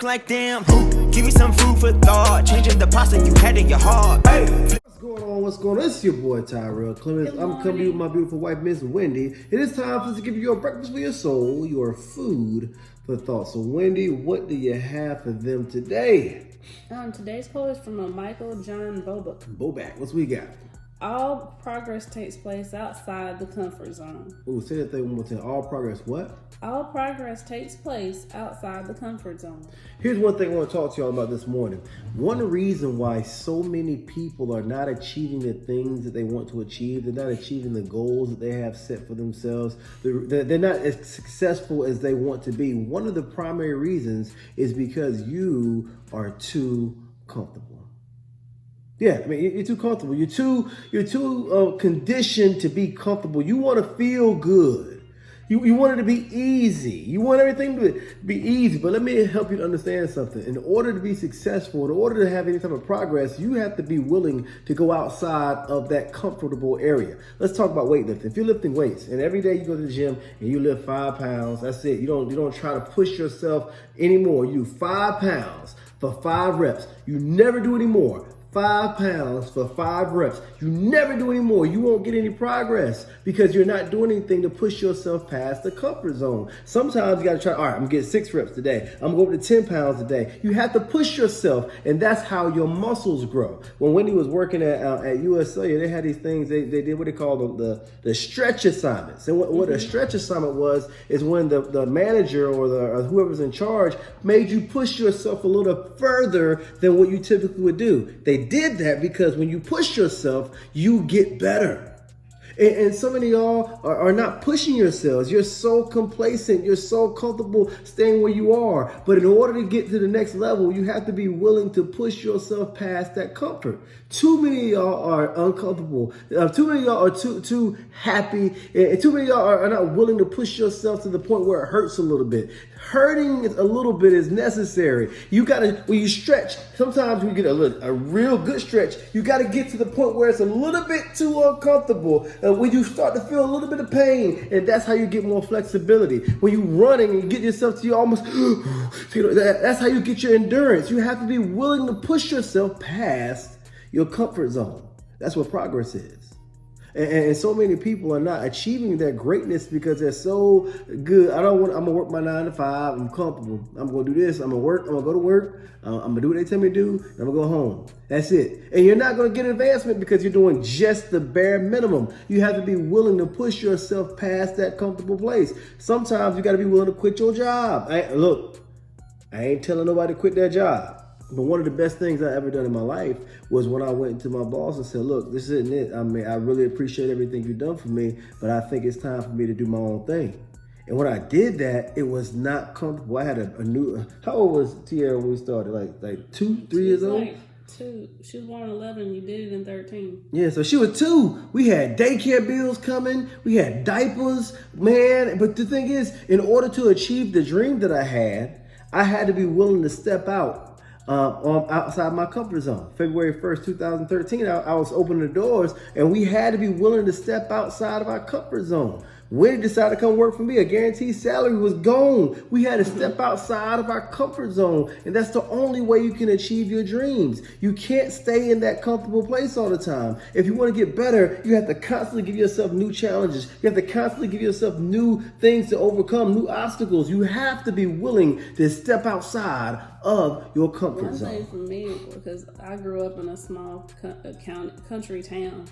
like damn. Give me some food for thought. Changing the pasta you had in your heart. Hey. What's going on? What's going on? It's your boy Tyrell Clemens. I'm coming to you with my beautiful wife, Miss Wendy. It is time for us to give you your breakfast for your soul, your food for thought. So, Wendy, what do you have for them today? Today's quote is from Michael John Boback. Boback, what's we got? All progress takes place outside the comfort zone. Ooh, say that thing one more time. All progress, what? All progress takes place outside the comfort zone. Here's one thing I want to talk to y'all about this morning. One reason why so many people are not achieving the things that they want to achieve, they're not achieving the goals that they have set for themselves, they're not as successful as they want to be. One of the primary reasons is because you are too comfortable. Yeah, I mean, you're too comfortable. You're too conditioned to be comfortable. You want to feel good. You want it to be easy. You want everything to be easy. But let me help you to understand something. In order to be successful, in order to have any type of progress, you have to be willing to go outside of that comfortable area. Let's talk about weightlifting. If you're lifting weights and every day you go to the gym and you lift 5 pounds, that's it. You don't try to push yourself anymore. You do 5 pounds for 5 reps. You never do any more. 5 pounds for 5 reps. You never do any more. You won't get any progress because you're not doing anything to push yourself past the comfort zone. Sometimes you got to try, all right, I'm going to get 6 reps today. I'm going to go up to 10 pounds a day. You have to push yourself, and that's how your muscles grow. When Wendy was working at USA, they had these things, they did what they call the stretch assignments. And what a stretch assignment was is when the manager or whoever's in charge made you push yourself a little further than what you typically would do. They did that because when you push yourself, you get better. And so many of y'all are not pushing yourselves. You're so complacent. You're so comfortable staying where you are. But in order to get to the next level, you have to be willing to push yourself past that comfort. Too many of y'all are uncomfortable. Too many of y'all are too happy. And too many of y'all are not willing to push yourself to the point where it hurts a little bit. Hurting a little bit is necessary. You gotta, when you stretch, sometimes when you get a real good stretch, you gotta get to the point where it's a little bit too uncomfortable. When you start to feel a little bit of pain, and that's how you get more flexibility. When you're running and you get yourself to almost, that's how you get your endurance. You have to be willing to push yourself past your comfort zone. That's what progress is. And so many people are not achieving their greatness because they're so good. I'm gonna work my 9 to 5. I'm comfortable. I'm gonna do this. I'm gonna work. I'm gonna go to work. I'm gonna do what they tell me to do. And I'm gonna go home. That's it. And you're not gonna get advancement because you're doing just the bare minimum. You have to be willing to push yourself past that comfortable place. Sometimes you gotta be willing to quit your job. I ain't telling nobody to quit their job. But one of the best things I ever done in my life was when I went to my boss and said, look, this isn't it. I mean, I really appreciate everything you've done for me, but I think it's time for me to do my own thing. And when I did that, it was not comfortable. I had a new, how old was Tierra when we started? Like 2, 3 years old? Like 2. She was born in 11. You did it in 13. Yeah, so she was 2. We had daycare bills coming. We had diapers, man. But the thing is, in order to achieve the dream that I had to be willing to step out. Outside my comfort zone. February 1st, 2013, I was opening the doors, and we had to be willing to step outside of our comfort zone. When he decided to come work for me, a guaranteed salary was gone. We had to step outside of our comfort zone, and that's the only way you can achieve your dreams. You can't stay in that comfortable place all the time. If you want to get better, you have to constantly give yourself new challenges. You have to constantly give yourself new things to overcome, new obstacles. You have to be willing to step outside of your comfort zone. One thing for me, because I grew up in a small country town,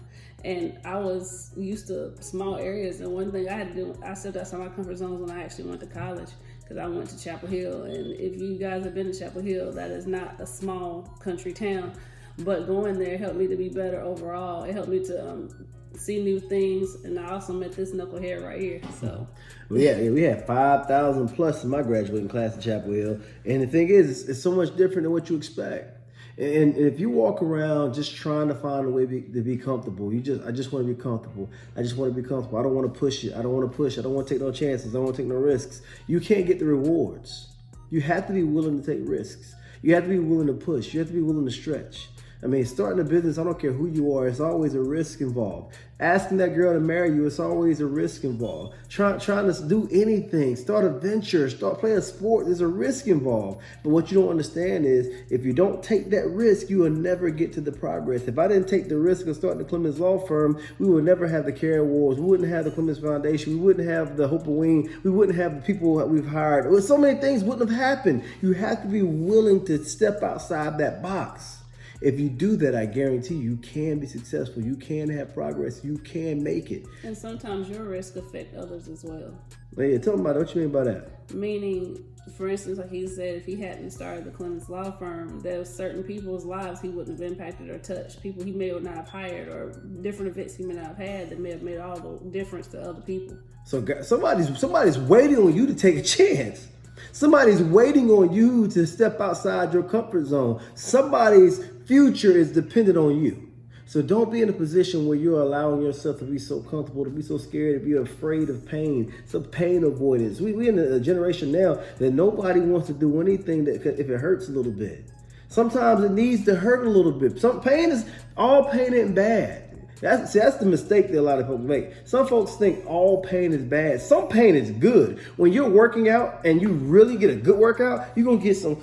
and I was used to small areas. And one thing I had to do, I stepped outside my comfort zones when I actually went to college, because I went to Chapel Hill. And if you guys have been to Chapel Hill, that is not a small country town. But going there helped me to be better overall. It helped me to see new things, and I also met this knucklehead right here. So we had 5,000 plus in my graduating class at Chapel Hill, and the thing is, it's so much different than what you expect. And if you walk around just trying to find a way to be comfortable, I just want to be comfortable. I just want to be comfortable. I don't want to push it. I don't want to push. I don't want to take no chances. I don't want to take no risks. You can't get the rewards. You have to be willing to take risks. You have to be willing to push. You have to be willing to stretch. I mean, starting a business, I don't care who you are, it's always a risk involved. Asking that girl to marry you, it's always a risk involved. Trying to do anything, start a venture, start playing a sport, there's a risk involved. But what you don't understand is, if you don't take that risk, you will never get to the progress. If I didn't take the risk of starting the Clemens Law Firm, we would never have the Care Awards, we wouldn't have the Clemens Foundation, we wouldn't have the Hope of Wing, we wouldn't have the people that we've hired. So many things wouldn't have happened. You have to be willing to step outside that box. If you do that, I guarantee you can be successful. You can have progress. You can make it. And sometimes your risk affect others as well. Yeah, tell me about it. What you mean by that? Meaning, for instance, like he said, if he hadn't started the Clemens Law Firm, there were certain people's lives he wouldn't have impacted or touched. People he may or not have hired, or different events he may not have had that may have made all the difference to other people. So somebody's waiting on you to take a chance. Somebody's waiting on you to step outside your comfort zone. Somebody's future is dependent on you. So don't be in a position where you're allowing yourself to be so comfortable, to be so scared, to be afraid of pain. Some pain avoidance. We in a generation now that nobody wants to do anything that if it hurts a little bit. Sometimes it needs to hurt a little bit. All pain isn't bad. That's the mistake that a lot of folks make. Some folks think all pain is bad. Some pain is good. When you're working out and you really get a good workout, you're going to get some,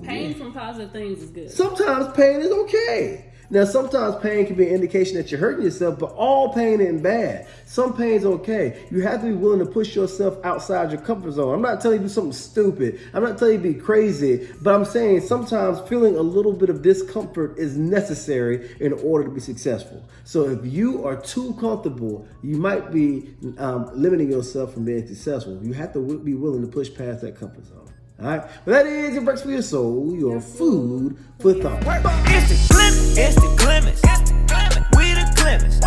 pain from positive things is good. Sometimes pain is okay. Now, sometimes pain can be an indication that you're hurting yourself, but all pain isn't bad. Some pain's okay. You have to be willing to push yourself outside your comfort zone. I'm not telling you to do something stupid. I'm not telling you to be crazy, but I'm saying sometimes feeling a little bit of discomfort is necessary in order to be successful. So if you are too comfortable, you might be limiting yourself from being successful. You have to be willing to push past that comfort zone. All right, but that is your breakfast for your soul, your food for thought. It's the Clemens. We the Clemens.